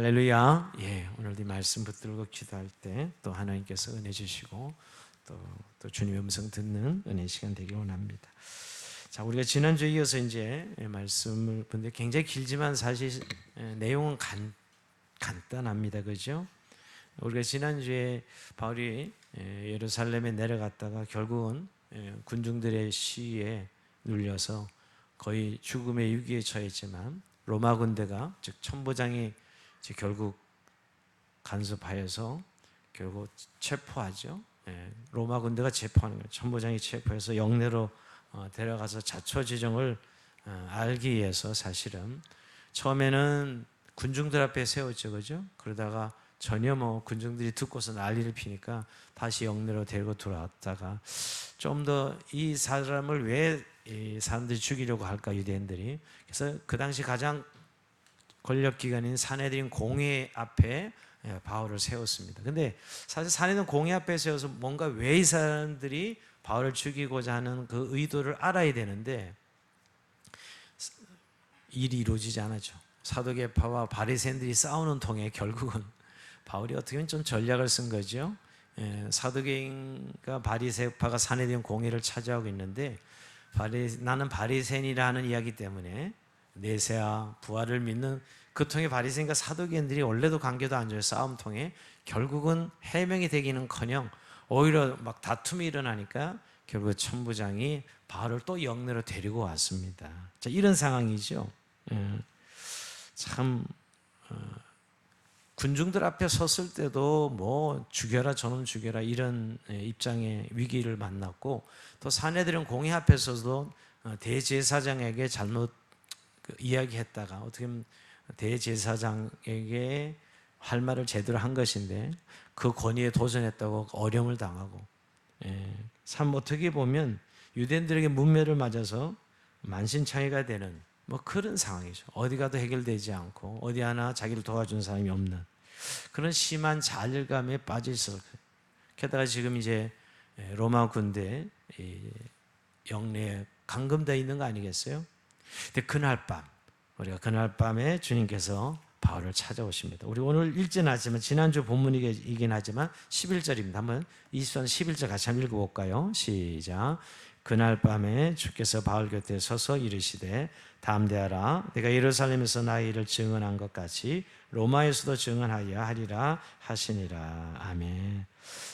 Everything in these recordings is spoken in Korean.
할렐루야. 오늘도 이 말씀 붙들고 기도할 때 또 하나님께서 은혜 주시고 또 주님의 음성 듣는 은혜 시간 되길 원합니다. 자, 우리가 지난주에 이어서 이제 말씀을 본데 굉장히 길지만 사실 내용은 간단합니다. 그죠? 우리가 지난주에 바울이 예루살렘에 내려갔다가 결국은 군중들의 시위에 눌려서 거의 죽음의 위기에 처했지만 로마 군대가 즉 천부장이 결국 간섭하여서 결국 체포하죠. 로마 군대가 체포하는 거예요. 천부장이 체포해서 영내로 데려가서 자초지종을 알기 위해서 사실은 처음에는 군중들 앞에 세웠죠, 그죠? 그러다가 전혀 군중들이 듣고서 난리를 피니까 다시 영내로 데리고 들어왔다가 좀 더 이 사람을 왜 이 사람들이 죽이려고 할까, 유대인들이. 그래서 그 당시 가장 권력기관인 사내들인 공회 앞에 바울을 세웠습니다. 근데 사실 사내들인 공회 앞에 세워서 뭔가 왜 이 사람들이 바울을 죽이고자 하는 그 의도를 알아야 되는데 일이 이루어지지 않았죠. 사두개파와 바리새인들이 싸우는 통에 결국은 바울이 어떻게 보면 좀 전략을 쓴 거죠. 사두개인과 바리새파가 사내들인 공회를 차지하고 있는데 나는 바리새인이라 하는 이야기 때문에 내세와 부활을 믿는 그 통해 바리새인과 사두개인들이 원래도 관계도 안 좋아요. 싸움 통해 결국은 해명이 되기는커녕 오히려 막 다툼이 일어나니까 결국 천부장이 바울을 또 영내로 데리고 왔습니다. 자, 이런 상황이죠. 참 군중들 앞에 섰을 때도 뭐 죽여라, 저놈 죽여라 이런 입장의 위기를 만났고, 또 사내들은 공회 앞에서도 대제사장에게 잘못 이야기했다가 어떻게 보면 대제사장에게 할 말을 제대로 한 것인데 그 권위에 도전했다고 어려움을 당하고, 참 어떻게 보면 유대인들에게 문매를 맞아서 만신창이가 되는 그런 상황이죠. 어디 가도 해결되지 않고 어디 하나 자기를 도와준 사람이 없는 그런 심한 좌절감에 빠져 있어요. 게다가 지금 이제 로마 군대 영내에 감금되어 있는 거 아니겠어요? 근데 우리가 그날 밤에 주님께서 바울을 찾아오십니다. 우리 오늘 읽지는 않지만 지난주 본문이긴 하지만 11절입니다. 한번 24절 11절 같이 한번 읽어볼까요? 시작. 그날 밤에 주께서 바울 곁에 서서 이르시되 담대하라, 내가 예루살렘에서 나의 일을 증언한 것 같이 로마에서도 증언하여 하리라 하시니라. 아멘.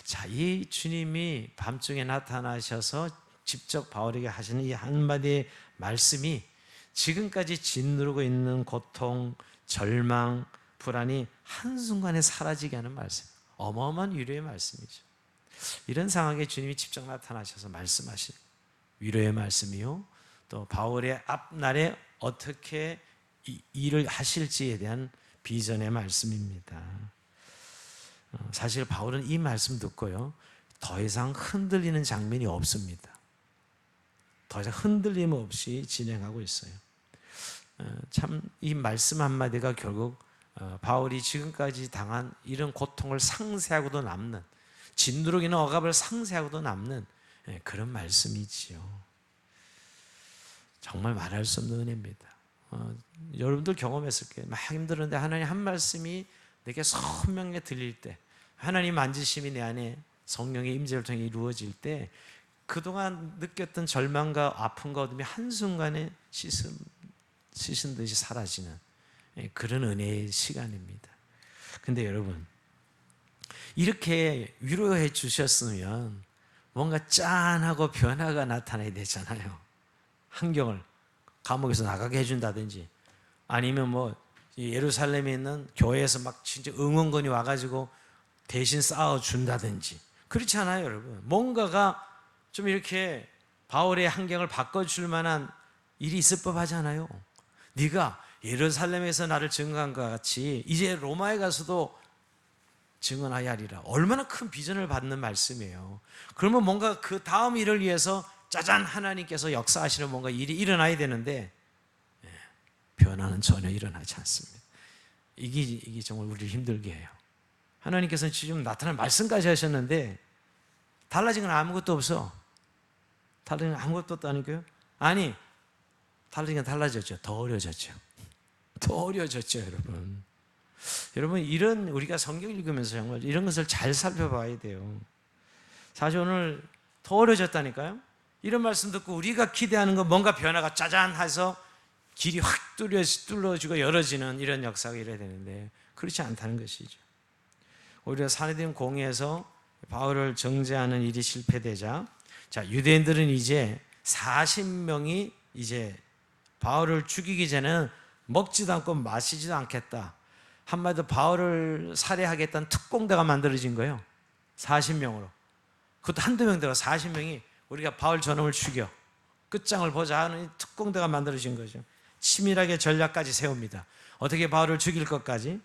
자, 이 주님이 밤중에 나타나셔서 직접 바울에게 하시는 이 한마디의 말씀이 지금까지 짓누르고 있는 고통, 절망, 불안이 한순간에 사라지게 하는 말씀, 어마어마한 위로의 말씀이죠. 이런 상황에 주님이 직접 나타나셔서 말씀하신 위로의 말씀이요, 또 바울의 앞날에 어떻게 일을 하실지에 대한 비전의 말씀입니다. 사실 바울은 이 말씀 듣고요 더 이상 흔들리는 장면이 없습니다. 더 이상 흔들림 없이 진행하고 있어요. 참 이 말씀 한마디가 결국 바울이 지금까지 당한 이런 고통을 상세하고도 남는, 짓누르기는 억압을 상세하고도 남는 그런 말씀이지요. 정말 말할 수 없는 은혜입니다. 여러분들 경험했을 거예요. 막 힘들었는데 하나님 한 말씀이 내게 선명하게 들릴 때, 하나님 만지심이 내 안에 성령의 임재를 통해 이루어질 때 그동안 느꼈던 절망과 아픔과 어둠이 한순간에 씻은 듯이 사라지는 그런 은혜의 시간입니다. 근데 여러분, 이렇게 위로해 주셨으면 뭔가 짠하고 변화가 나타나야 되잖아요. 환경을 감옥에서 나가게 해준다든지, 아니면 예루살렘에 있는 교회에서 막 진짜 응원건이 와가지고 대신 싸워준다든지, 그렇지 않아요, 여러분. 뭔가가 좀 이렇게 바울의 환경을 바꿔줄 만한 일이 있을 법하잖아요. 네가 예루살렘에서 나를 증거한 것 같이 이제 로마에 가서도 증언하여 하리라. 얼마나 큰 비전을 받는 말씀이에요. 그러면 뭔가 그 다음 일을 위해서 짜잔, 하나님께서 역사하시는 뭔가 일이 일어나야 되는데 변화는 전혀 일어나지 않습니다. 이게 정말 우리를 힘들게 해요. 하나님께서는 지금 나타난 말씀까지 하셨는데 달라진 건 아무것도 없어. 달라진 건 아무것도 없다니까요. 아니, 달라진 건 달라졌죠. 더 어려워졌죠. 더 어려워졌죠, 여러분. 여러분, 이런 우리가 성경 읽으면서 정말 이런 것을 잘 살펴봐야 돼요. 사실 오늘 더 어려졌다니까요. 이런 말씀 듣고 우리가 기대하는 건 뭔가 변화가 짜잔 해서 길이 확 뚫어지고 열어지는 이런 역사가 이래야 되는데 그렇지 않다는 것이죠. 오히려 사내들은 공회에서 바울을 정죄하는 일이 실패되자, 자, 유대인들은 이제 40명이 이제 바울을 죽이기 전에는 먹지도 않고 마시지도 않겠다. 한마디로 바울을 살해하겠다는 특공대가 만들어진 거예요. 40명으로. 그것도 한두 명 들어 40명이 우리가 바울 저놈을 죽여 끝장을 보자 하는 특공대가 만들어진 거죠. 치밀하게 전략까지 세웁니다. 어떻게 바울을 죽일 것까지.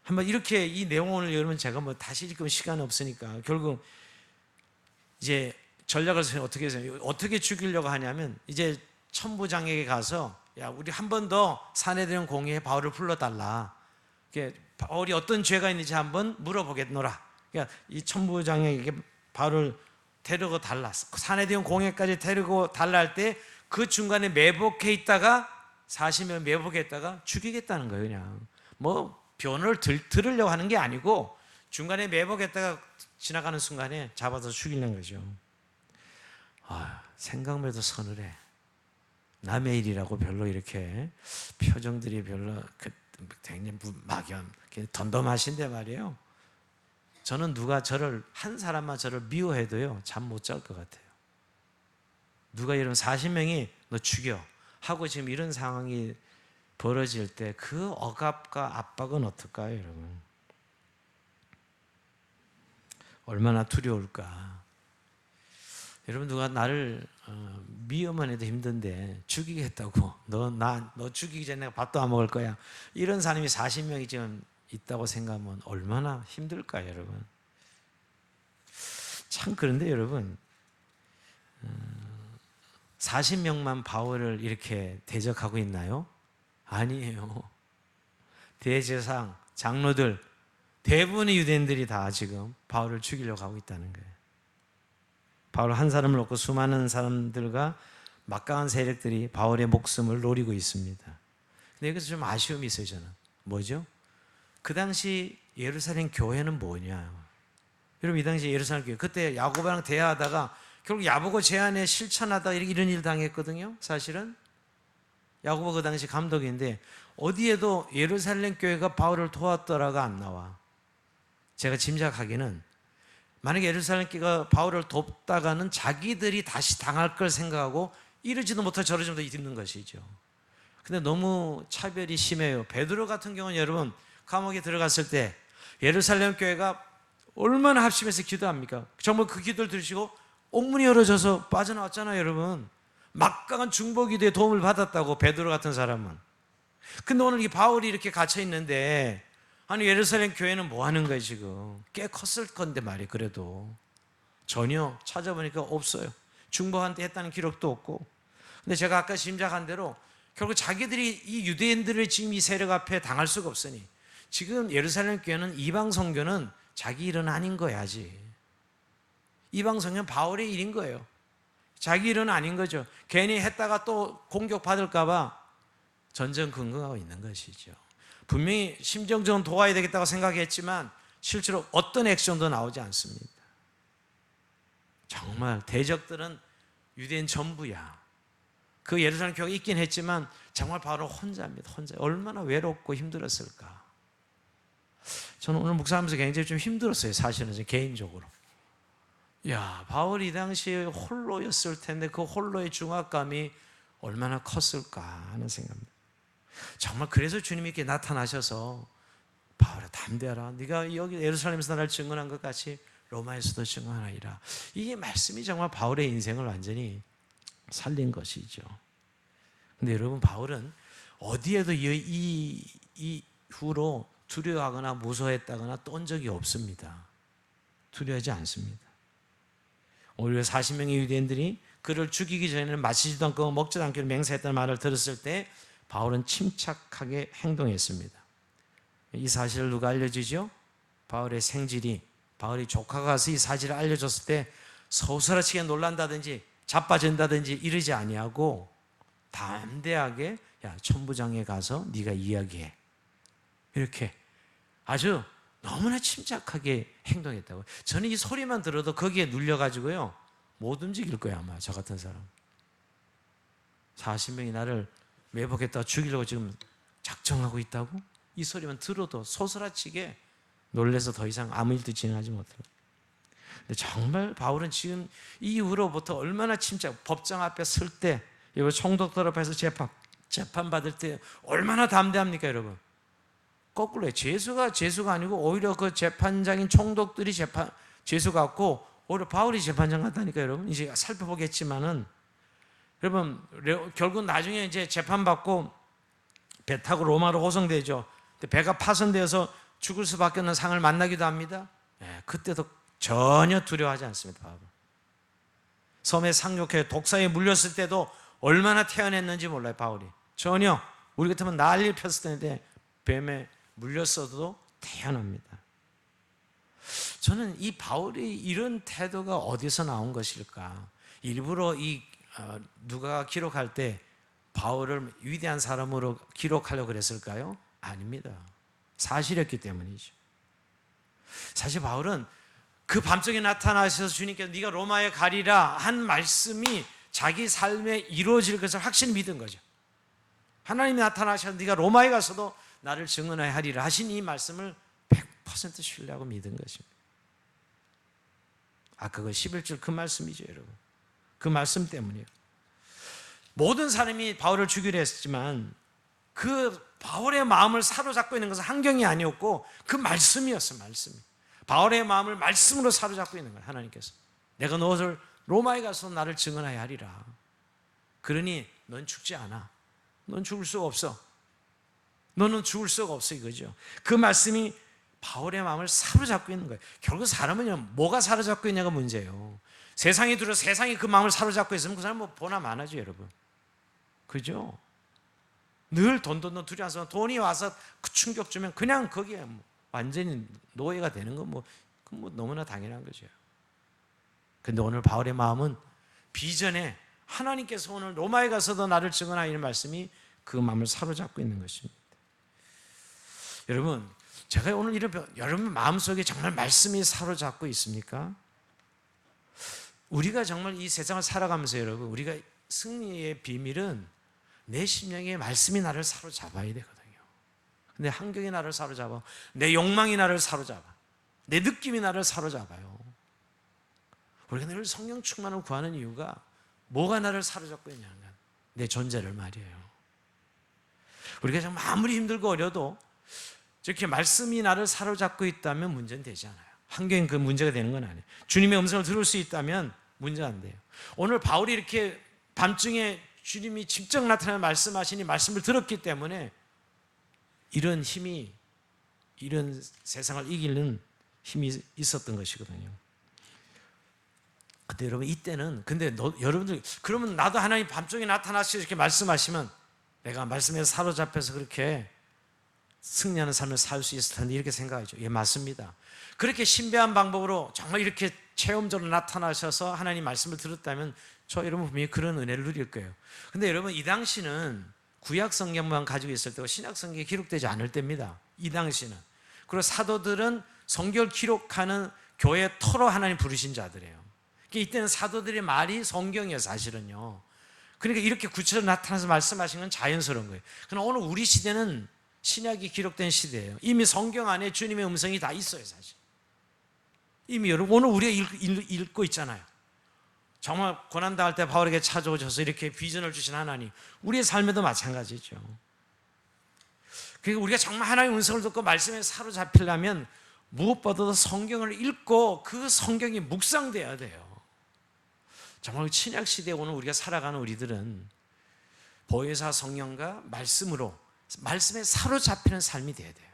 한번 이렇게 이 내용을 여러분 제가 뭐 다시 읽으면 시간이 없으니까 결국 이제 전략을 어떻게 해서 어떻게 죽이려고 하냐면 이제 천부장에게 가서 야, 우리 한 번 더 사내들은 공회에 바울을 불러달라. 바울이 어떤 죄가 있는지 한번 물어보겠노라. 그러니까 이 천부장에게 바울을 데리고 달라. 사내들은 공회까지 데리고 달라 할 때 그 중간에 매복해 있다가 40명 매복해 있다가 죽이겠다는 거예요. 그냥 뭐 변호를 들으려고 하는 게 아니고 중간에 매복했다가 지나가는 순간에 잡아서 죽이는 거죠. 생각만 해도 서늘해. 남의 일이라고 별로 이렇게 표정들이 별로 굉장히 막연, 덤덤하신데 말이에요. 저는 누가 저를 한 사람만 저를 미워해도요 잠 못 잘 것 같아요. 누가 이런 40명이 너 죽여 하고 지금 이런 상황이 벌어질 때 그 억압과 압박은 어떨까요, 여러분? 얼마나 두려울까. 여러분, 누가 나를 미워만 해도 힘든데 죽이겠다고 너 죽이기 전에 내가 밥도 안 먹을 거야 이런 사람이 40명이 지금 있다고 생각하면 얼마나 힘들까요, 여러분? 참 그런데 여러분 40명만 바울을 이렇게 대적하고 있나요? 아니에요. 대제사장, 장로들 대부분의 유대인들이 다 지금 바울을 죽이려고 하고 있다는 거예요. 바울 한 사람을 놓고 수많은 사람들과 막강한 세력들이 바울의 목숨을 노리고 있습니다. 근데 여기서 좀 아쉬움이 있어요. 저는 뭐죠? 그 당시 예루살렘 교회는 뭐냐? 여러분, 이 당시 예루살렘 교회 그때 야고보랑 대화하다가 결국 야고보 제안에 실천하다가 이런 일 당했거든요. 사실은 야고보 그 당시 감독인데 어디에도 예루살렘 교회가 바울을 도왔더라가 안 나와. 제가 짐작하기는 만약에 예루살렘 교회가 바울을 돕다가는 자기들이 다시 당할 걸 생각하고 이러지도 못하고 저러지도 있는 것이죠. 근데 너무 차별이 심해요. 베드로 같은 경우는 여러분 감옥에 들어갔을 때 예루살렘 교회가 얼마나 합심해서 기도합니까? 정말 그 기도를 들으시고 옥문이 열어져서 빠져나왔잖아요, 여러분. 막강한 중보기도의 도움을 받았다고, 베드로 같은 사람은. 근데 오늘 이 바울이 이렇게 갇혀 있는데 아니 예루살렘 교회는 뭐 하는 거예요 지금? 꽤 컸을 건데 말이에요. 그래도 전혀 찾아보니까 없어요. 중보한테 했다는 기록도 없고. 근데 제가 아까 짐작한 대로 결국 자기들이 이 유대인들을 지금 이 세력 앞에 당할 수가 없으니 지금 예루살렘 교회는 이방 선교는 자기 일은 아닌 거야 아직. 이방 선교는 바울의 일인 거예요. 자기 일은 아닌 거죠. 괜히 했다가 또 공격받을까 봐 전전긍긍하고 있는 것이죠. 분명히 심정적으로 도와야 되겠다고 생각했지만 실제로 어떤 액션도 나오지 않습니다. 정말 대적들은 유대인 전부야. 그 예루살렘 교회가 있긴 했지만 정말 바로 혼자입니다. 혼자. 얼마나 외롭고 힘들었을까. 저는 오늘 묵상하면서 굉장히 좀 힘들었어요. 사실은 개인적으로. 야, 바울이 이 당시에 홀로였을 텐데 그 홀로의 중압감이 얼마나 컸을까 하는 생각입니다. 정말 그래서 주님이 이렇게 나타나셔서 바울아 담대하라. 네가 여기 예루살렘에서 나를 증언한 것 같이 로마에서도 증언하리라. 이 말씀이 정말 바울의 인생을 완전히 살린 것이죠. 근데 여러분 바울은 어디에도 이 이후로 두려워하거나 무서워했다거나 떤 적이 없습니다. 두려워하지 않습니다. 오히려 40명의 유대인들이 그를 죽이기 전에는 마시지도 않고 먹지도 않기로 맹세했다는 말을 들었을 때 바울은 침착하게 행동했습니다. 이 사실을 누가 알려주죠? 바울의 생질이, 바울이 조카가 가서 이 사실을 알려줬을 때 서우스라치게 놀란다든지 자빠진다든지 이러지 아니하고 담대하게 야 천부장에 가서 네가 이야기해. 이렇게 아주 너무나 침착하게 행동했다고. 저는 이 소리만 들어도 거기에 눌려가지고요 못 움직일 거예요 아마. 저 같은 사람 40명이 나를 매복했다가 죽이려고 지금 작정하고 있다고? 이 소리만 들어도 소스라치게 놀라서 더 이상 아무 일도 진행하지 못해요. 근데 정말 바울은 지금 이후로부터 얼마나 침착, 법정 앞에 설 때, 총독들 앞에서 재판 받을 때 얼마나 담대합니까 여러분? 거꾸로요. 죄수가 아니고 오히려 그 재판장인 총독들이 죄수 같고 오히려 바울이 재판장 같다니까 여러분. 이제 살펴보겠지만은 여러분 결국 나중에 이제 재판받고 배 타고 로마로 호송되죠. 배가 파손되어서 죽을 수밖에 없는 상을 만나기도 합니다. 그때도 전혀 두려워하지 않습니다. 바울은. 섬에 상륙해 독사에 물렸을 때도 얼마나 태어났는지 몰라요. 바울이 전혀. 우리 같으면 난리 폈을 텐데 뱀에 물렸어도 태어납니다. 저는 이 바울이 이런 태도가 어디서 나온 것일까? 일부러 누가 기록할 때 바울을 위대한 사람으로 기록하려고 그랬을까요? 아닙니다. 사실이었기 때문이죠. 사실 바울은 그 밤중에 나타나셔서 주님께서 네가 로마에 가리라 한 말씀이 자기 삶에 이루어질 것을 확실히 믿은 거죠. 하나님이 나타나셔서 네가 로마에 가서도 나를 증언하여 하리라 하신 이 말씀을 100% 신뢰하고 믿은 것입니다. 그거 11절 그 말씀이죠 여러분. 그 말씀 때문이에요. 모든 사람이 바울을 죽이려 했지만 그 바울의 마음을 사로잡고 있는 것은 환경이 아니었고 그 말씀이었어요. 말씀이. 바울의 마음을 말씀으로 사로잡고 있는 거예요. 하나님께서 내가 너를 로마에 가서 나를 증언하여 하리라. 그러니 넌 죽지 않아. 넌 죽을 수가 없어. 너는 죽을 수가 없어 이거죠. 그 말씀이 바울의 마음을 사로잡고 있는 거예요. 결국 사람은요 뭐가 사로잡고 있냐가 문제예요. 세상이 들어 세상이 그 마음을 사로잡고 있으면 그 사람은 뭐 보나 마나죠 여러분. 그죠? 늘 돈 두려워서 돈이 와서 그 충격 주면 그냥 거기에 완전히 노예가 되는 건 뭐 너무나 당연한 거죠. 근데 오늘 바울의 마음은 비전에 하나님께서 오늘 로마에 가서도 나를 증언하는 말씀이 그 마음을 사로잡고 있는 것입니다. 여러분, 제가 오늘 여러분 마음속에 정말 말씀이 사로잡고 있습니까? 우리가 정말 이 세상을 살아가면서 여러분, 우리가 승리의 비밀은 내 심령에 말씀이 나를 사로잡아야 되거든요. 근데 환경이 나를 사로잡아, 내 욕망이 나를 사로잡아, 내 느낌이 나를 사로잡아요. 우리가 늘 성령 충만을 구하는 이유가 뭐가 나를 사로잡고 있냐면 내 존재를 말이에요. 우리가 정말 아무리 힘들고 어려도 이렇게 말씀이 나를 사로잡고 있다면 문제는 되지 않아요. 환경이 그 문제가 되는 건 아니에요. 주님의 음성을 들을 수 있다면 문제가 안 돼요. 오늘 바울이 이렇게 밤중에 주님이 직접 나타나 말씀하시니 말씀을 들었기 때문에 이런 힘이, 이런 세상을 이기는 힘이 있었던 것이거든요. 근데 여러분 이때는 여러분들 그러면 나도 하나님 밤중에 나타나셔서 이렇게 말씀하시면 내가 말씀에 사로잡혀서 그렇게 승리하는 삶을 살 수 있을 텐데 이렇게 생각하죠. 예, 맞습니다. 그렇게 신비한 방법으로 정말 이렇게 체험적으로 나타나셔서 하나님 말씀을 들었다면 저 여러분 분명히 그런 은혜를 누릴 거예요. 근데 여러분 이 당시는 구약 성경만 가지고 있을 때고 신약 성경이 기록되지 않을 때입니다. 이 당시는. 그리고 사도들은 성경을 기록하는 교회 터로 하나님 부르신 자들이에요. 이때는 사도들의 말이 성경이에요, 사실은요. 그러니까 이렇게 구체적으로 나타나서 말씀하시는 건 자연스러운 거예요. 그러나 오늘 우리 시대는 신약이 기록된 시대예요. 이미 성경 안에 주님의 음성이 다 있어요, 사실. 이미 여러분 오늘 우리가 읽고 있잖아요. 정말 고난당할 때 바울에게 찾아오셔서 이렇게 비전을 주신 하나님, 우리의 삶에도 마찬가지죠. 그러니까 우리가 정말 하나님의 음성을 듣고 말씀에 사로잡히려면 무엇보다도 성경을 읽고 그 성경이 묵상돼야 돼요. 정말 신약 시대에 오늘 우리가 살아가는 우리들은 보혜사 성령과 말씀으로 말씀에 사로잡히는 삶이 돼야 돼요.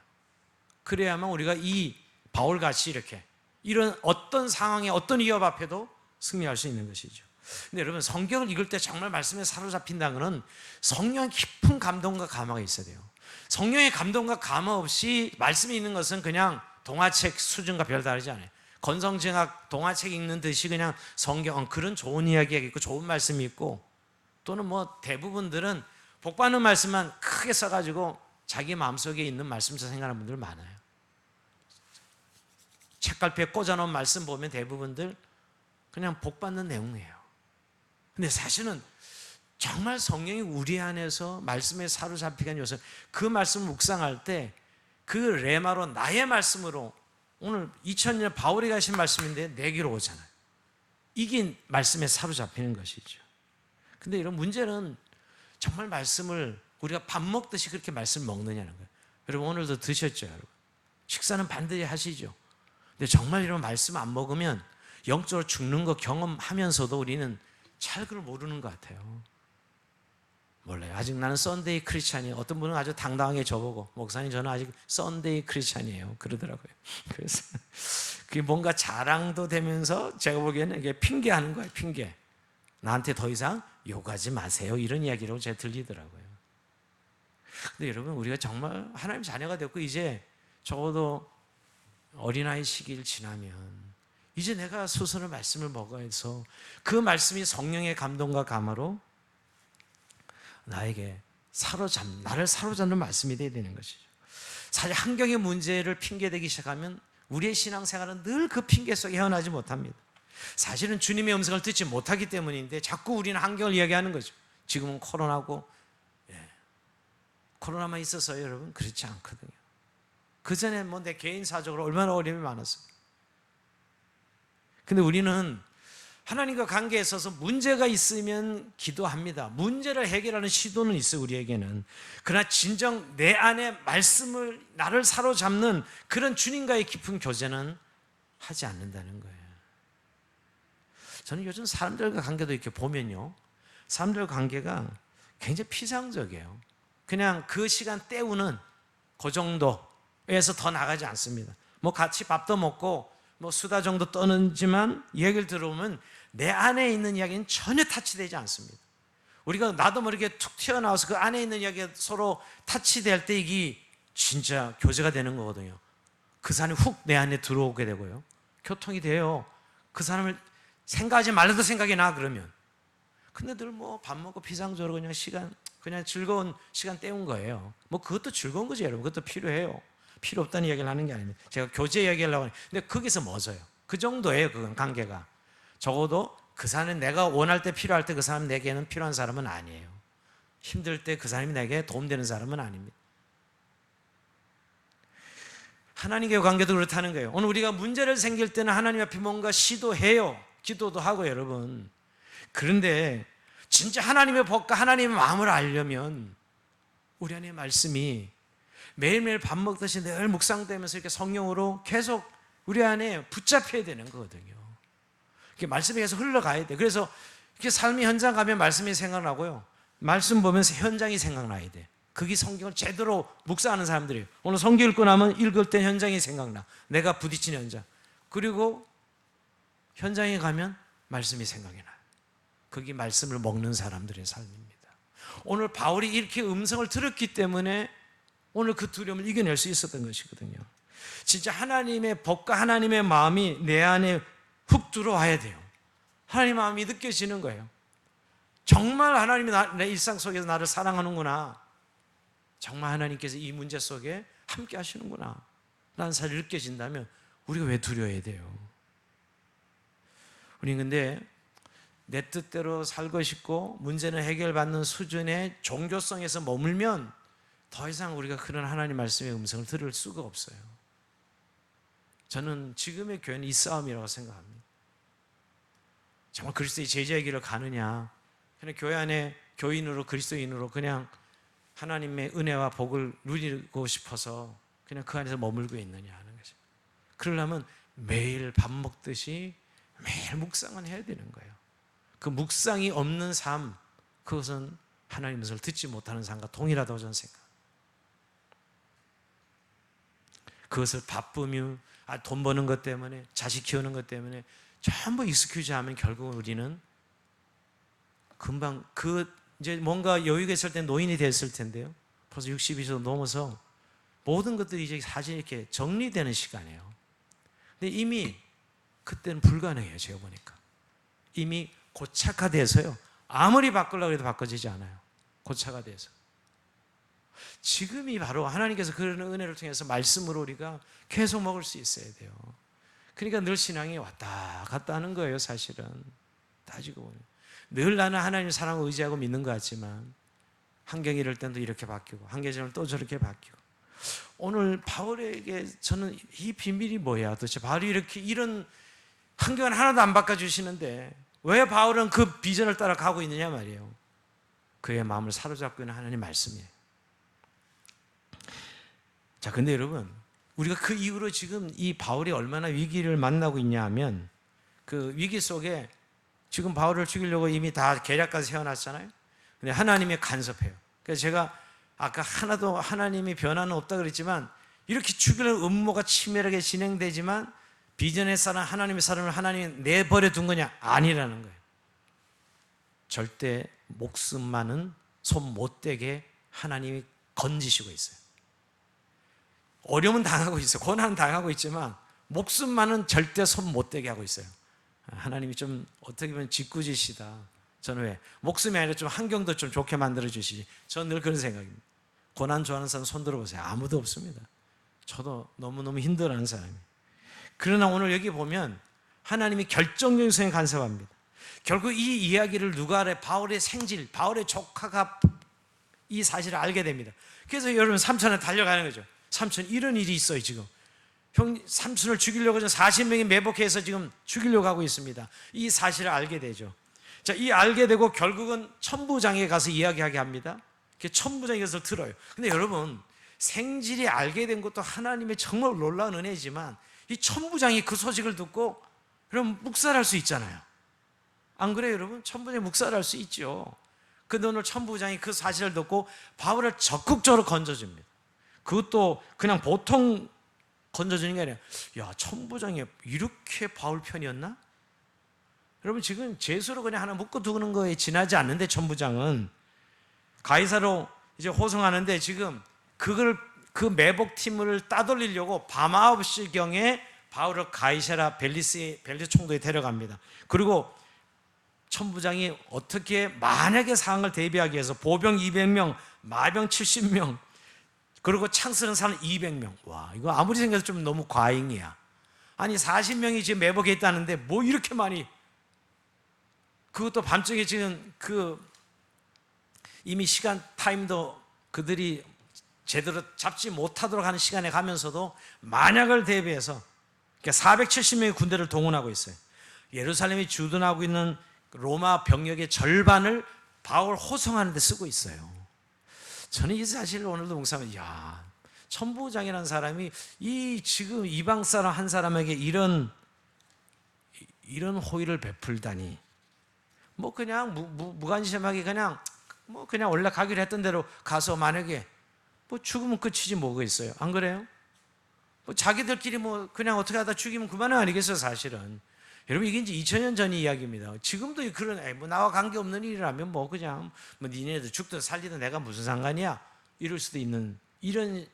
그래야만 우리가 이 바울같이 이렇게 이런 어떤 상황에 어떤 위협 앞에도 승리할 수 있는 것이죠. 근데 여러분 성경을 읽을 때 정말 말씀에 사로잡힌다는 것은 성령의 깊은 감동과 감화가 있어야 돼요. 성령의 감동과 감화 없이 말씀이 있는 것은 그냥 동화책 수준과 별다르지 않아요. 건성징악 동화책 읽는 듯이 그냥 성경 그런 좋은 이야기가 있고 좋은 말씀이 있고 또는 뭐 대부분들은 복받는 말씀만 크게 써가지고 자기 마음속에 있는 말씀처럼 생각하는 분들 많아요. 책갈피에 꽂아놓은 말씀 보면 대부분들 그냥 복받는 내용이에요. 근데 사실은 정말 성령이 우리 안에서 말씀에 사로잡히게 한 요소, 그 말씀을 묵상할 때 그 레마로 나의 말씀으로, 오늘 2000년 바울이 가신 말씀인데 내게로 오잖아요. 이게 말씀에 사로잡히는 것이죠. 근데 이런 문제는 정말 말씀을 우리가 밥 먹듯이 그렇게 말씀을 먹느냐는 거예요. 여러분 오늘도 드셨죠, 여러분? 식사는 반드시 하시죠. 근데 정말 이런 말씀 안 먹으면 영적으로 죽는 거 경험하면서도 우리는 잘 그걸 모르는 것 같아요. 몰라요. 아직 나는 썬데이 크리스찬이에요. 어떤 분은 아주 당당하게 저보고, 목사님 저는 아직 썬데이 크리스찬이에요 그러더라고요. 그래서 그게 뭔가 자랑도 되면서 제가 보기에는 이게 핑계하는 거예요. 핑계. 나한테 더 이상 요구하지 마세요, 이런 이야기로 제가 들리더라고요. 근데 여러분, 우리가 정말 하나님 자녀가 됐고 이제 적어도 어린아이 시기를 지나면 이제 내가 스스로 말씀을 먹어서 그 말씀이 성령의 감동과 감화로 나를 사로잡는 말씀이 되어야 되는 것이죠. 사실 환경의 문제를 핑계대기 시작하면 우리의 신앙생활은 늘 그 핑계 속에 헤어나지 못합니다. 사실은 주님의 음성을 듣지 못하기 때문인데 자꾸 우리는 환경을 이야기하는 거죠. 지금은 코로나고, 코로나만 있어서요, 여러분? 그렇지 않거든요. 그전에 뭐 내 개인사적으로 얼마나 어려움이 많았어요. 근데 우리는 하나님과 관계에 있어서 문제가 있으면 기도합니다. 문제를 해결하는 시도는 있어요, 우리에게는. 그러나 진정 내 안에 말씀을, 나를 사로잡는 그런 주님과의 깊은 교제는 하지 않는다는 거예요. 저는 요즘 사람들과 관계도 이렇게 보면요, 사람들과 관계가 굉장히 피상적이에요. 그냥 그 시간 때우는 그 정도에서 더 나가지 않습니다. 뭐 같이 밥도 먹고 뭐 수다 정도 떠는지만 얘기를 들어보면 내 안에 있는 이야기는 전혀 타치되지 않습니다. 우리가 나도 모르게 툭 튀어나와서 그 안에 있는 이야기가 서로 타치될 때 이게 진짜 교제가 되는 거거든요. 그 사람이 훅 내 안에 들어오게 되고요, 교통이 돼요. 그 사람을 생각하지 말라도 생각이 나, 그러면. 근데 늘 뭐 밥 먹고 피상적으로 그냥 즐거운 시간 때운 거예요. 뭐 그것도 즐거운 거죠, 여러분. 그것도 필요해요. 필요 없다는 이야기를 하는 게 아닙니다. 제가 교제 이야기하려고 하는데, 근데 거기서 멎어요. 그 정도예요, 그건 관계가. 적어도 그 사람은 내가 원할 때, 필요할 때 그 사람 내게는 필요한 사람은 아니에요. 힘들 때 그 사람이 내게 도움되는 사람은 아닙니다. 하나님과의 관계도 그렇다는 거예요. 오늘 우리가 문제를 생길 때는 하나님 앞에 뭔가 시도해요. 기도도 하고, 여러분. 그런데 진짜 하나님의 법과 하나님의 마음을 알려면 우리 안에 말씀이 매일매일 밥 먹듯이 늘 묵상되면서 이렇게 성령으로 계속 우리 안에 붙잡혀야 되는 거거든요. 이렇게 말씀이 계속 흘러가야 돼. 그래서 이렇게 삶의 현장 가면 말씀이 생각나고요, 말씀 보면서 현장이 생각나야 돼. 그게 성경을 제대로 묵상하는 사람들이에요. 오늘 성경 읽고 나면 읽을 때 현장이 생각나. 내가 부딪힌 현장. 그리고 현장에 가면 말씀이 생각이 나요. 그게 말씀을 먹는 사람들의 삶입니다. 오늘 바울이 이렇게 음성을 들었기 때문에 오늘 그 두려움을 이겨낼 수 있었던 것이거든요. 진짜 하나님의 법과 하나님의 마음이 내 안에 훅 들어와야 돼요. 하나님의 마음이 느껴지는 거예요. 정말 하나님이 내 일상 속에서 나를 사랑하는구나, 정말 하나님께서 이 문제 속에 함께 하시는구나 라는 사실이 느껴진다면 우리가 왜 두려워해야 돼요? 우리는 근데 내 뜻대로 살고 싶고 문제는 해결받는 수준의 종교성에서 머물면 더 이상 우리가 그런 하나님 말씀의 음성을 들을 수가 없어요. 저는 지금의 교회는 이 싸움이라고 생각합니다. 정말 그리스도의 제자의 길을 가느냐, 그냥 교회 안에 교인으로, 그리스도인으로 그냥 하나님의 은혜와 복을 누리고 싶어서 그냥 그 안에서 머물고 있느냐 하는 거죠. 그러려면 매일 밥 먹듯이 매일 묵상은 해야 되는 거예요. 그 묵상이 없는 삶, 그것은 하나님의 말씀을 듣지 못하는 삶과 동일하다고 저는 생각합니다. 그것을 바쁘며 돈 버는 것 때문에, 자식 키우는 것 때문에 전부 익스큐즈 하면 결국 우리는 금방 이제 뭔가 여유가 있을 때 노인이 됐을 텐데요, 벌써 60이서 넘어서 모든 것들이 이제 사실 이렇게 정리되는 시간이에요. 근데 이미 그때는 불가능해요. 제가 보니까 이미 고착화돼서요, 아무리 바꾸려고 해도 바꿔지지 않아요. 고착화돼서. 지금이 바로 하나님께서 그런 은혜를 통해서 말씀으로 우리가 계속 먹을 수 있어야 돼요. 그러니까 늘 신앙이 왔다 갔다 하는 거예요. 사실은 따지고 보면 늘 나는 하나님 사랑을 의지하고 믿는 것 같지만 환경이 이럴 때도 이렇게 바뀌고 환경이 지나면 또 저렇게 바뀌고. 오늘 바울에게 저는 이 비밀이 뭐야 도대체. 바울이 이렇게 이런 환경은 하나도 안 바꿔주시는데 왜 바울은 그 비전을 따라 가고 있느냐 말이에요. 그의 마음을 사로잡고 있는 하나님 말씀이에요. 자, 근데 여러분, 우리가 그 이후로 지금 이 바울이 얼마나 위기를 만나고 있냐 하면, 그 위기 속에 지금 바울을 죽이려고 이미 다 계략까지 세워놨잖아요. 근데 하나님이 간섭해요. 그래서 제가 아까 하나도 하나님이 변화는 없다 그랬지만, 이렇게 죽이려는 음모가 치밀하게 진행되지만 비전의 사람, 하나님의 사람을 하나님이 내버려 둔 거냐? 아니라는 거예요. 절대 목숨만은 손 못 대게 하나님이 건지시고 있어요. 어려움은 당하고 있어요. 고난은 당하고 있지만 목숨만은 절대 손 못 대게 하고 있어요. 하나님이 좀 어떻게 보면 짓궂으시다. 저는 왜? 목숨이 아니라 좀 환경도 좀 좋게 만들어 주시지. 저는 늘 그런 생각입니다. 고난 좋아하는 사람 손 들어보세요. 아무도 없습니다. 저도 너무너무 힘들어하는 사람이에요. 그러나 오늘 여기 보면 하나님이 결정적인 성에 간섭합니다. 결국 이 이야기를 누가 알아요? 바울의 생질, 바울의 조카가 이 사실을 알게 됩니다. 그래서 여러분 삼촌한테 달려가는 거죠. 삼촌, 이런 일이 있어요. 지금 형 삼촌을 죽이려고 40명이 매복해서 지금 죽이려고 하고 있습니다. 이 사실을 알게 되죠. 자, 이 알게 되고 결국은 천부장에 가서 이야기하게 합니다. 천부장이 가서 들어요. 근데 여러분, 생질이 알게 된 것도 하나님의 정말 놀라운 은혜지만 이 천부장이 그 소식을 듣고 그럼 묵살할 수 있잖아요. 안 그래요, 여러분? 천부장이 묵살할 수 있죠. 근데 오늘 천부장이 그 사실을 듣고 바울을 적극적으로 건져줍니다. 그것도 그냥 보통 건져주는 게 아니라, 야, 천부장이 이렇게 바울 편이었나? 여러분, 지금 죄수로 그냥 하나 묶어 두는 거에 지나지 않는데, 천부장은 가이사로 이제 호송하는데 지금 그걸 그 매복팀을 따돌리려고 밤 9시경에 바울을 가이사라 벨리스 총독에 데려갑니다. 그리고 천부장이 어떻게 만약에 상황을 대비하기 위해서 보병 200명, 마병 70명, 그리고 창 쓰는 사람 200명. 와, 이거 아무리 생각해도 좀 너무 과잉이야. 아니 40명이 지금 매복해 있다는데 뭐 이렇게 많이. 그것도 밤중에 지금 이미 시간 타임도 그들이 제대로 잡지 못하도록 하는 시간에 가면서도 만약을 대비해서 470명의 군대를 동원하고 있어요. 예루살렘이 주둔하고 있는 로마 병력의 절반을 바울 호송하는 데 쓰고 있어요. 저는 이 사실을 오늘도 묵상하면, 야, 천부장이라는 사람이 이 지금 이방 사람 한 사람에게 이런 호의를 베풀다니. 뭐 그냥 무관심하게 그냥 원래 가기로 했던 대로 가서 만약에 뭐 죽으면 끝이지 뭐가 있어요. 안 그래요? 뭐 자기들끼리 뭐 그냥 어떻게 하다 죽이면 그만은 아니겠어요, 사실은. 여러분, 이게 이제 2000년 전 이야기입니다. 지금도 그런, 뭐 나와 관계없는 일이라면 뭐 그냥 뭐 니네들 죽든 살리든 내가 무슨 상관이야, 이럴 수도 있는 이런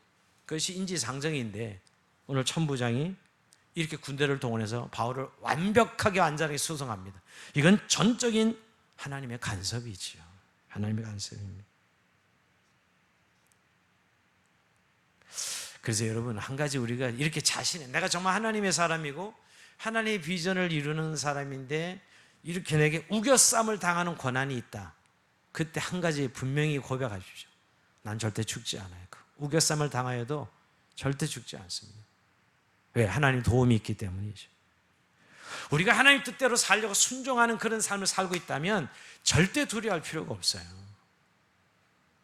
것이 인지상정인데, 오늘 천부장이 이렇게 군대를 동원해서 바울을 완벽하게 완전하게 수송합니다. 이건 전적인 하나님의 간섭이지요. 하나님의 간섭입니다. 그래서 여러분, 한 가지 우리가 이렇게 내가 정말 하나님의 사람이고 하나님의 비전을 이루는 사람인데 이렇게 내게 우겨쌈을 당하는 고난이 있다. 그때 한 가지 분명히 고백하십시오. 난 절대 죽지 않아요. 우겨쌈을 당하여도 절대 죽지 않습니다. 왜? 하나님 도움이 있기 때문이죠. 우리가 하나님 뜻대로 살려고 순종하는 그런 삶을 살고 있다면 절대 두려워할 필요가 없어요.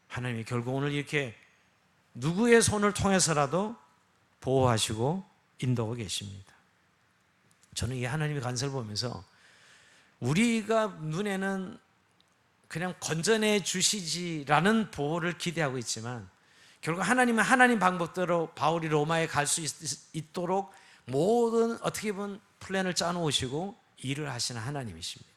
하나님이 결국 오늘 이렇게 누구의 손을 통해서라도 보호하시고 인도하고 계십니다. 저는 이 하나님의 간섭을 보면서 우리가 눈에는 그냥 건져내 주시지라는 보호를 기대하고 있지만, 결국 하나님은 하나님 방법대로 바울이 로마에 갈 수 있도록 모든 어떻게 보면 플랜을 짜놓으시고 일을 하시는 하나님이십니다.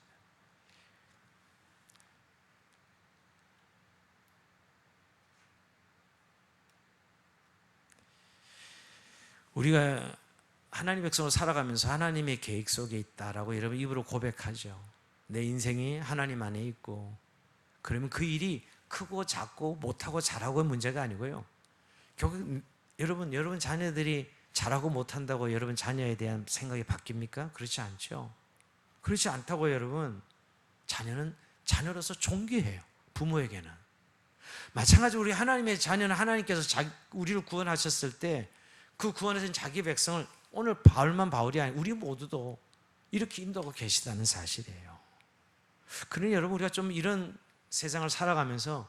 우리가 하나님의 백성으로 살아가면서 하나님의 계획 속에 있다라고 여러분 입으로 고백하죠. 내 인생이 하나님 안에 있고, 그러면 그 일이 크고 작고 못하고 잘하고의 문제가 아니고요. 결국 여러분 자녀들이 잘하고 못한다고 여러분 자녀에 대한 생각이 바뀝니까? 그렇지 않죠. 그렇지 않다고 여러분. 자녀는 자녀로서 존귀해요. 부모에게는. 마찬가지로 우리 하나님의 자녀는 하나님께서 우리를 구원하셨을 때 그 구원하신 자기 백성을 오늘 바울이 아니고 우리 모두도 이렇게 인도하고 계시다는 사실이에요. 그러니 여러분 우리가 좀 이런 세상을 살아가면서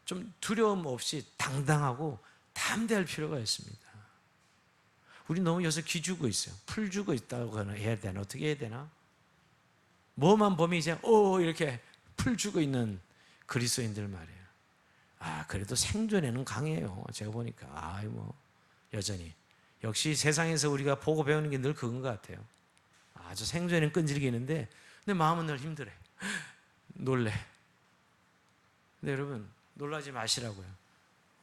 좀 두려움 없이 당당하고 담대할 필요가 있습니다. 우리 너무 요새 기주고 있어요. 풀주고 있다고 해야 되나? 어떻게 해야 되나? 뭐만 보면 이제 이렇게 풀주고 있는 그리스도인들 말이에요. 그래도 생존에는 강해요. 제가 보니까 여전히 역시 세상에서 우리가 보고 배우는 게 늘 그건 것 같아요. 아주 생존에는 끈질기는데 내 마음은 늘 힘들어요. 놀래. 근데 여러분 놀라지 마시라고요.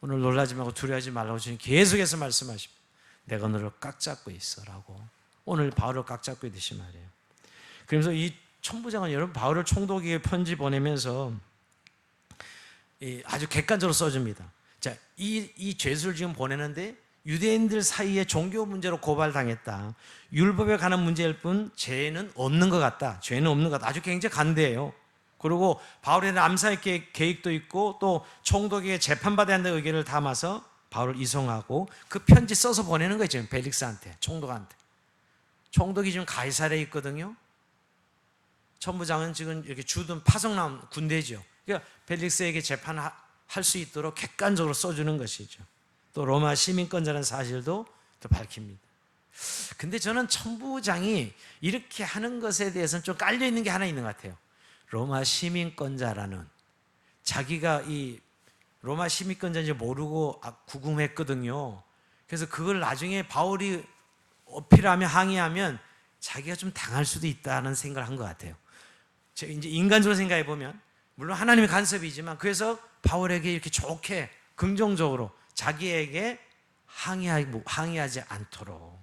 오늘 놀라지 말고 두려워하지 말라고 주님 계속해서 말씀하십니다. 내가 너를 꽉 잡고 있어라고. 오늘 바울을 꽉 잡고 있듯이 말이에요. 그러면서 이 천부장은 여러분 바울을 총독에게 편지 보내면서 아주 객관적으로 써줍니다. 자, 이 죄수를 지금 보내는데 유대인들 사이에 종교 문제로 고발당했다. 율법에 관한 문제일 뿐 죄는 없는 것 같다. 죄는 없는 것 같다. 아주 굉장히 간대해요. 그리고 바울에는 암살 계획도 있고 또 총독에게 재판받아야 한다는 의견을 담아서 바울을 이송하고 그 편지 써서 보내는 거예요. 지금 벨릭스한테, 총독한테. 총독이 지금 가이사랴에 있거든요. 천부장은 지금 이렇게 주둔 파송남 군대죠. 그러니까 벨릭스에게 재판할 수 있도록 객관적으로 써주는 것이죠. 또 로마 시민권자라는 사실도 또 밝힙니다. 근데 저는 천부장이 이렇게 하는 것에 대해서는 좀 깔려 있는 게 하나 있는 것 같아요. 로마 시민권자라는, 자기가 이 로마 시민권자인지 모르고 구금했거든요. 그래서 그걸 나중에 바울이 어필하며 항의하면 자기가 좀 당할 수도 있다는 생각을 한 것 같아요. 이제 인간적으로 생각해 보면 물론 하나님의 간섭이지만 그래서 바울에게 이렇게 좋게 긍정적으로 자기에게 항의하지 않도록.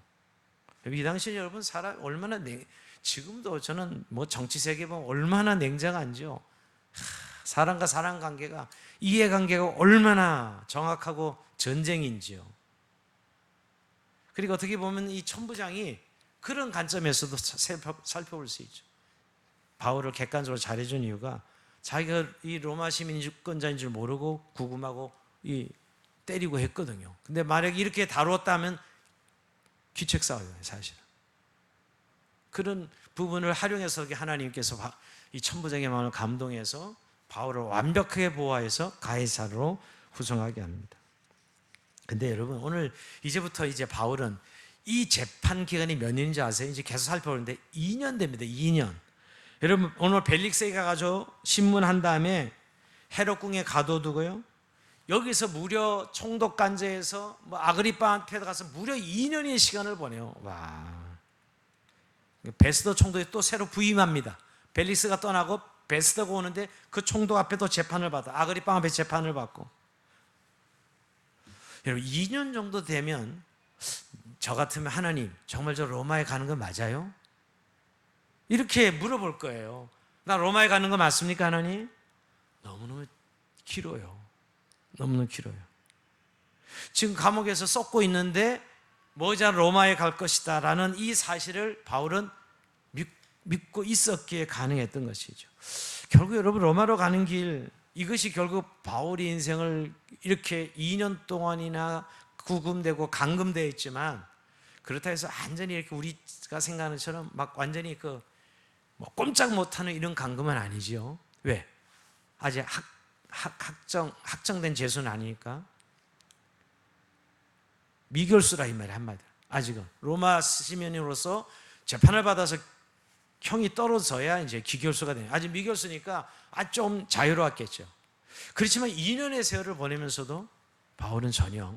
이 당시 여러분 얼마나 지금도 저는 정치 세계 보면 얼마나 냉정한지요. 사람과 사람 관계가, 이해관계가 얼마나 정확하고 전쟁인지요. 그리고 어떻게 보면 이 천부장이 그런 관점에서도 살펴볼 수 있죠. 바울을 객관적으로 잘해준 이유가 자기가 이 로마 시민권자인 줄 모르고 구금하고 때리고 했거든요. 근데 만약에 이렇게 다루었다면 귀책 싸워요, 사실은. 그런 부분을 활용해서 하나님께서 이 천부장의 마음을 감동해서 바울을 완벽하게 보호해서 가이사르로 후송하게 합니다. 근데 여러분 오늘 이제부터 바울은 이 재판 기간이 몇 년인지 아세요? 이제 계속 살펴보는데 2년 됩니다. 2년. 여러분 오늘 벨릭스에 가가지고 신문한 다음에 헤롯궁에 가둬두고요. 여기서 무려 총독 간제에서 아그리빠한테 가서 무려 2년의 시간을 보내요. 와. 베스더 총독이 또 새로 부임합니다. 벨릭스가 떠나고 베스더가 오는데 그 총독 앞에 또 재판을 받아. 아그리빠 앞에 재판을 받고. 여러분 2년 정도 되면 저 같으면 하나님 정말 저 로마에 가는 거 맞아요? 이렇게 물어볼 거예요. 나 로마에 가는 거 맞습니까 하나님? 너무너무 길어요. 너무너무 길어요. 지금 감옥에서 썩고 있는데 머지않아 로마에 갈 것이다 라는 이 사실을 바울은 믿고 있었기에 가능했던 것이죠. 결국 여러분 로마로 가는 길, 이것이 결국 바울의 인생을 이렇게 2년 동안이나 구금되고 감금되어 있지만 그렇다 해서 완전히 이렇게 우리가 생각하는 것처럼 막 완전히 꼼짝 못하는 이런 감금은 아니지요. 왜? 아직 확정된 죄수는 아니니까. 미결수라 이 말이야, 한마디로. 아직은 로마 시민으로서 재판을 받아서 형이 떨어져야 이제 기결수가 되는. 아직 미결수니까 좀 자유로웠겠죠. 그렇지만 2년의 세월을 보내면서도 바울은 전혀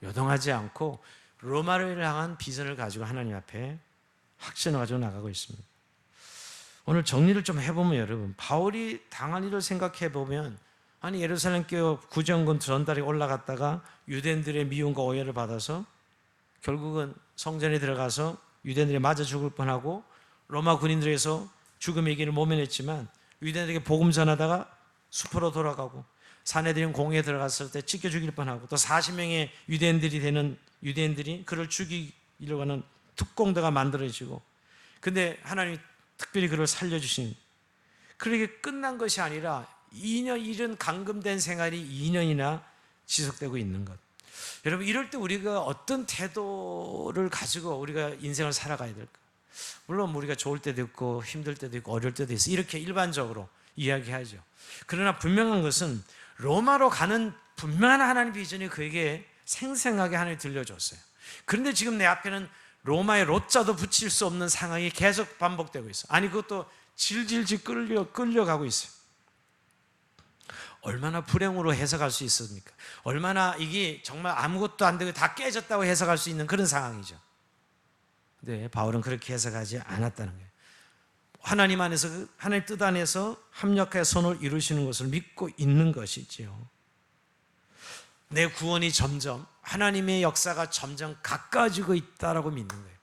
요동하지 않고 로마를 향한 비전을 가지고 하나님 앞에 확신을 가지고 나가고 있습니다. 오늘 정리를 좀 해보면 여러분, 바울이 당한 일을 생각해 보면 아니 예루살렘 교회 구정군 전달에 올라갔다가 유대인들의 미움과 오해를 받아서 결국은 성전에 들어가서 유대인들이 맞아 죽을 뻔하고 로마 군인들에서 죽음의 길을 모면했지만 유대인들에게 복음 전하다가 숲으로 돌아가고 사내들인 공회에 들어갔을 때 찢겨 죽일 뻔하고, 또 40명의 유대인들이 그를 죽이려고 하는 특공대가 만들어지고, 근데 하나님이 특별히 그를 살려주신, 그렇게 끝난 것이 아니라 2년, 이런 감금된 생활이 2년이나 지속되고 있는 것. 여러분, 이럴 때 우리가 어떤 태도를 가지고 우리가 인생을 살아가야 될까? 물론 우리가 좋을 때도 있고 힘들 때도 있고 어려울 때도 있어, 이렇게 일반적으로 이야기하죠. 그러나 분명한 것은 로마로 가는 분명한 하나님 비전이 그에게 생생하게 하나님이 들려줬어요. 그런데 지금 내 앞에는 로마의 로자도 붙일 수 없는 상황이 계속 반복되고 있어. 아니, 그것도 질질질 끌려가고 있어요. 얼마나 불행으로 해석할 수 있습니까? 얼마나 이게 정말 아무것도 안 되고 다 깨졌다고 해석할 수 있는 그런 상황이죠. 네, 바울은 그렇게 해석하지 않았다는 거예요. 하나님 안에서, 하나님 뜻 안에서 합력하여 선을 이루시는 것을 믿고 있는 것이지요. 내 구원이 점점, 하나님의 역사가 점점 가까워지고 있다라고 믿는 거예요.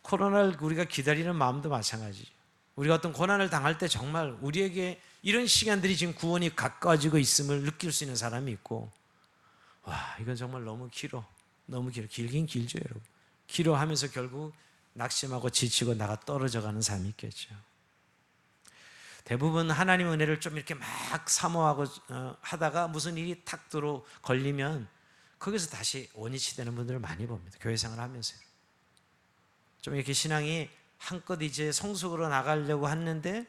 코로나를 우리가 기다리는 마음도 마찬가지죠. 우리가 어떤 고난을 당할 때 정말 우리에게 이런 시간들이 지금 구원이 가까워지고 있음을 느낄 수 있는 사람이 있고, 와, 이건 정말 너무 길어. 너무 길어. 길긴 길죠, 여러분. 길어 하면서 결국 낙심하고 지치고 나가 떨어져 가는 삶이 있겠죠. 대부분 하나님의 은혜를 좀 이렇게 막 사모하고 하다가 무슨 일이 탁 들어 걸리면 거기서 다시 원위치 되는 분들을 많이 봅니다. 교회 생활을 하면서요. 좀 이렇게 신앙이 한껏 이제 성숙으로 나가려고 했는데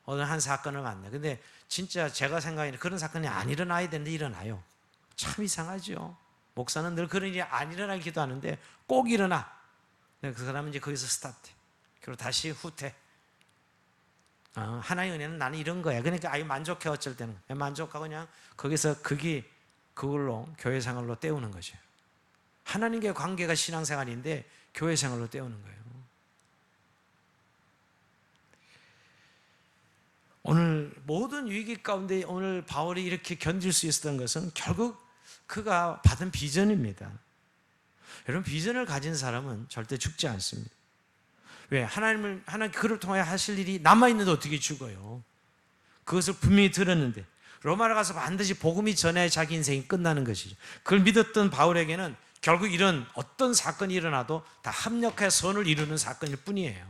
어느 한 사건을 만나. 근데 진짜 제가 생각하기에는 그런 사건이 안 일어나야 되는데 일어나요. 참 이상하죠. 목사는 늘 그런 일이 안 일어날 기도하는데 꼭 일어나. 그 사람은 이제 거기서 스탑돼. 그리고 다시 후퇴. 하나의 은혜는 나는 이런 거야. 그러니까 아예 만족해. 어쩔 때는 만족하고 그냥 거기서 그걸로 교회 생활로 때우는 거죠. 하나님과의 관계가 신앙생활인데 교회 생활로 때우는 거예요. 오늘 모든 위기 가운데 오늘 바울이 이렇게 견딜 수 있었던 것은 결국 그가 받은 비전입니다. 여러분, 비전을 가진 사람은 절대 죽지 않습니다. 왜? 하나님 그를 통하여 하실 일이 남아있는데 어떻게 죽어요? 그것을 분명히 들었는데 로마로 가서 반드시 복음이 전해야 자기 인생이 끝나는 것이죠. 그걸 믿었던 바울에게는 결국 이런 어떤 사건이 일어나도 다 합력하여 선을 이루는 사건일 뿐이에요.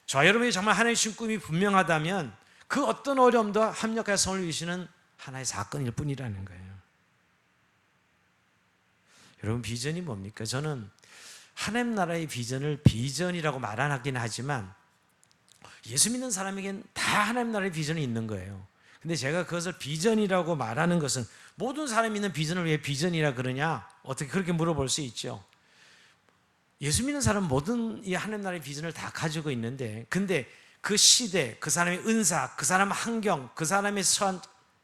저 여러분이 정말 하나님의 주신 꿈이 분명하다면 그 어떤 어려움도 합력하여 선을 이루시는 하나의 사건일 뿐이라는 거예요. 여러분, 비전이 뭡니까? 저는 하나님 나라의 비전을 비전이라고 말 안 하긴 하지만 예수 믿는 사람에겐 다 하나님 나라의 비전이 있는 거예요. 근데 제가 그것을 비전이라고 말하는 것은 모든 사람이 있는 비전을 왜 비전이라 그러냐? 어떻게 그렇게 물어볼 수 있죠. 예수 믿는 사람은 모든 이 하나님 나라의 비전을 다 가지고 있는데, 근데 그 시대, 그 사람의 은사, 그 사람의 환경, 그 사람의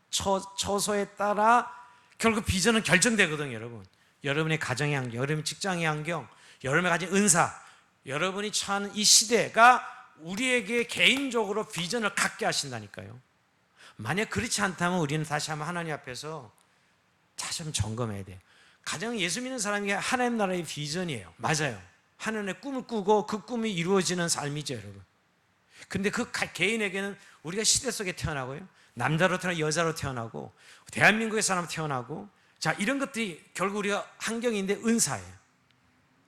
처소에 따라 결국 비전은 결정되거든요, 여러분. 여러분의 가정의 환경, 여러분의 직장의 환경, 여러분이 가진 은사, 여러분이 처하는 이 시대가 우리에게 개인적으로 비전을 갖게 하신다니까요. 만약 그렇지 않다면 우리는 다시 한번 하나님 앞에서 다시 한번 점검해야 돼요. 가장 예수 믿는 사람이 하나님 나라의 비전이에요. 맞아요. 하나님의 꿈을 꾸고 그 꿈이 이루어지는 삶이죠, 여러분. 근데 그 개인에게는 우리가 시대 속에 태어나고요, 남자로 태어나고 여자로 태어나고 대한민국의 사람 태어나고, 자, 이런 것들이 결국 우리가 환경인데 은사예요.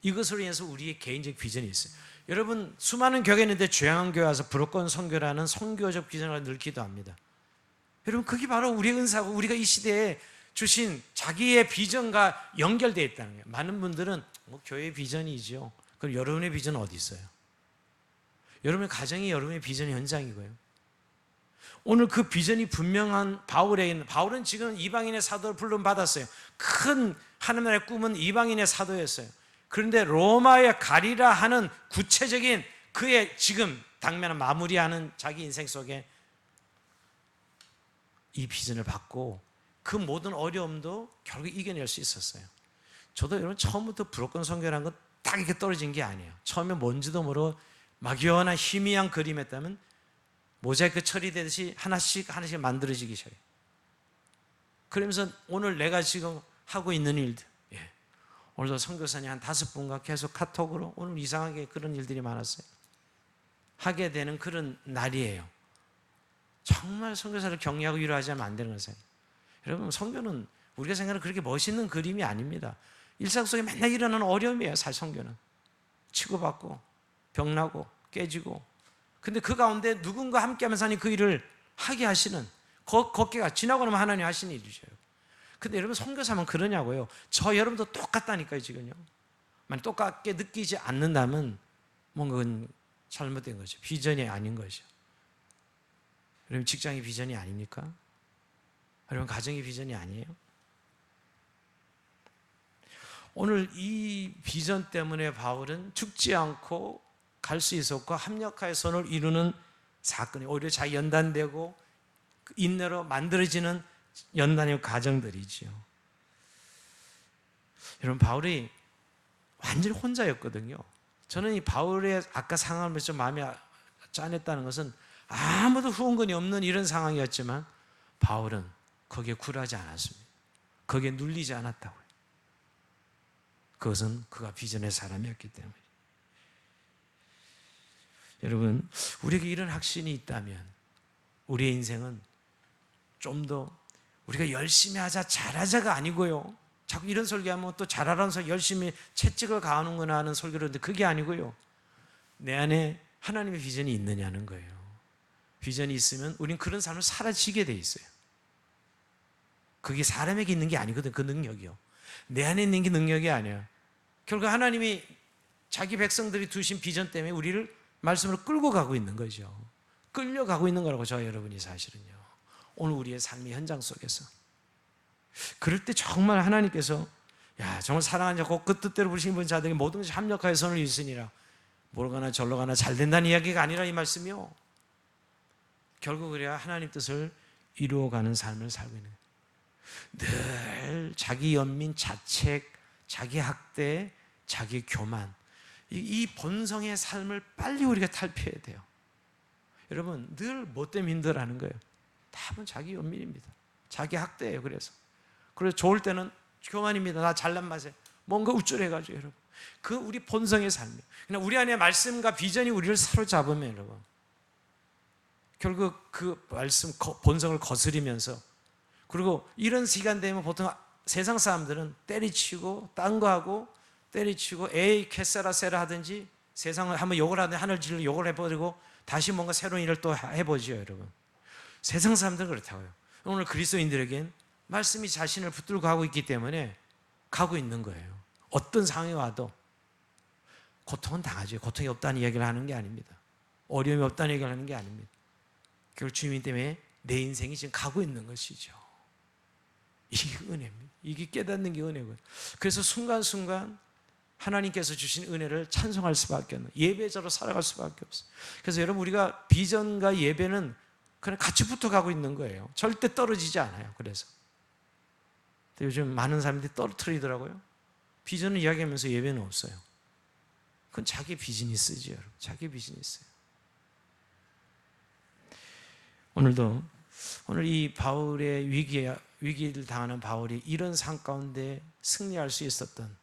이것으로 인해서 우리의 개인적 비전이 있어요. 여러분, 수많은 교회가 있는데 죄악교회 와서 불어권 선교라는 선교적 비전을 늘 기도합니다. 여러분, 그게 바로 우리의 은사고 우리가 이 시대에 주신 자기의 비전과 연결되어 있다는 거예요. 많은 분들은 교회의 비전이죠. 그럼 여러분의 비전은 어디 있어요? 여러분의 가정이 여러분의 비전의 현장이고요. 오늘 그 비전이 분명한 바울에게는, 바울은 지금 이방인의 사도를 불름 받았어요. 큰 하나님 나라의 꿈은 이방인의 사도였어요. 그런데 로마에 가리라 하는 구체적인 그의 지금 당면을 마무리하는 자기 인생 속에 이 비전을 받고 그 모든 어려움도 결국 이겨낼 수 있었어요. 저도 여러분 처음부터 불어권 선교라는 건 딱 이렇게 떨어진 게 아니에요. 처음에 뭔지도 모르고 막연한 희미한 그림이었다면 모자이크 처리되듯이 하나씩 만들어지기 시작해요. 그러면서 오늘 내가 지금 하고 있는 일들, 오늘도 선교사님 한 5분과 계속 카톡으로 오늘 이상하게 그런 일들이 많았어요. 하게 되는 그런 날이에요. 정말 선교사를 격려하고 위로하지 않으면 안 되는 것이에요. 여러분, 성교는 우리가 생각하는 그렇게 멋있는 그림이 아닙니다. 일상 속에 맨날 일어나는 어려움이에요. 사실 성교는 치고받고 병나고 깨지고, 근데 그 가운데 누군가 함께하면서 하니 그 일을 하게 하시는, 걷게 지나고 나면 하나님 하시는 일이죠. 근데 여러분, 선교사면 그러냐고요? 저 여러분도 똑같다니까요. 지금요, 만약 똑같게 느끼지 않는다면 뭔가 그건 잘못된 거죠. 비전이 아닌 거죠. 여러분, 직장이 비전이 아닙니까? 여러분, 가정이 비전이 아니에요? 오늘 이 비전 때문에 바울은 죽지 않고 갈 수 있었고 합력하여 선을 이루는 사건이 오히려 잘 연단되고 인내로 만들어지는 연단의 과정들이지요. 여러분, 바울이 완전히 혼자였거든요. 저는 이 바울의 아까 상황을 보면서 좀 마음이 짠했다는 것은 아무도 후원군이 없는 이런 상황이었지만 바울은 거기에 굴하지 않았습니다. 거기에 눌리지 않았다고요. 그것은 그가 비전의 사람이었기 때문에. 여러분, 우리에게 이런 확신이 있다면 우리의 인생은 좀 더 우리가 열심히 하자 잘하자가 아니고요, 자꾸 이런 설교하면 또 잘하라는 소리, 열심히 채찍을 가하는구나 하는 설교를 하는데 그게 아니고요, 내 안에 하나님의 비전이 있느냐는 거예요. 비전이 있으면 우린 그런 삶을 살아지게 돼 있어요. 그게 사람에게 있는 게 아니거든. 그 능력이요, 내 안에 있는 게 능력이 아니야. 결국 하나님이 자기 백성들이 두신 비전 때문에 우리를 말씀으로 끌고 가고 있는 거죠. 끌려가고 있는 거라고, 저와 여러분이 사실은요, 오늘 우리의 삶의 현장 속에서. 그럴 때 정말 하나님께서 정말 사랑하는 자 곧 그 뜻대로 부르신 분 자들에게 모든 것이 합력하여 선을 이루시니라, 뭐로 가나 절로 가나 잘 된다는 이야기가 아니라 이 말씀이요, 결국 우리가 하나님 뜻을 이루어가는 삶을 살고 있는 거예요. 늘 자기 연민, 자책, 자기 학대, 자기 교만, 이 본성의 삶을 빨리 우리가 탈피해야 돼요. 여러분, 늘 뭐 때문에 힘들어하는 거예요? 답은 자기 연민입니다. 자기 학대예요. 그래서 좋을 때는 교만입니다. 나 잘난 맛에 뭔가 우쭐해가지고, 여러분, 그 우리 본성의 삶이에요. 그냥 우리 안에 말씀과 비전이 우리를 사로잡으면 여러분, 결국 그 말씀 본성을 거스리면서, 그리고 이런 시간 되면 보통 세상 사람들은 때리치고 딴 거 하고 때리치고 에이 캐세라 세라 하든지, 세상을 한번 욕을 하든지 하늘질로 욕을 해버리고 다시 뭔가 새로운 일을 또 해보죠. 여러분, 세상 사람들은 그렇다고요. 오늘 그리스도인들에겐 말씀이 자신을 붙들고 가고 있기 때문에 가고 있는 거예요. 어떤 상황이 와도 고통은 당하죠. 고통이 없다는 이야기를 하는 게 아닙니다. 어려움이 없다는 얘기를 하는 게 아닙니다. 결국 주님 때문에 내 인생이 지금 가고 있는 것이죠. 이게 은혜입니다. 이게 깨닫는 게 은혜고요. 그래서 순간순간 하나님께서 주신 은혜를 찬송할 수밖에 없는, 예배자로 살아갈 수밖에 없어요. 그래서 여러분, 우리가 비전과 예배는 그냥 같이 붙어가고 있는 거예요. 절대 떨어지지 않아요. 그래서 요즘 많은 사람들이 떨어뜨리더라고요. 비전을 이야기하면서 예배는 없어요. 그건 자기 비전이 쓰죠. 여러분, 자기 비전이 있어요. 오늘 이 바울의 위기를 당하는 바울이 이런 상황 가운데 승리할 수 있었던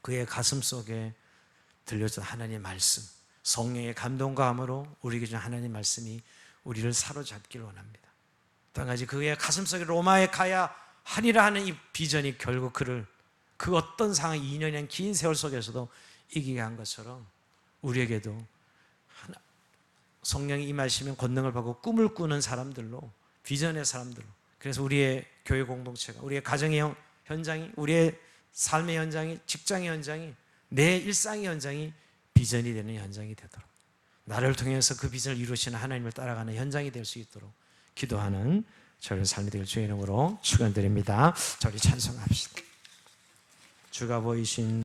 그의 가슴 속에 들려준 하나님의 말씀, 성령의 감동과 함으로 우리에게 준 하나님의 말씀이 우리를 사로잡기를 원합니다. 또 한 가지, 그의 가슴 속에 로마에 가야 하리라 하는 이 비전이 결국 그를 그 어떤 상황, 2년이란 긴 세월 속에서도 이기게 한 것처럼 우리에게도 성령이 임하시면 권능을 받고 꿈을 꾸는 사람들로, 비전의 사람들로, 그래서 우리의 교회 공동체가, 우리의 가정의 현장이, 우리의 삶의 현장이, 직장의 현장이, 내 일상의 현장이 비전이 되는 현장이 되도록, 나를 통해서 그 비전을 이루시는 하나님을 따라가는 현장이 될 수 있도록 기도하는 저희의 삶이 되길 주의 이름으로 축원드립니다. 저희 찬송합시다. 주가 보이신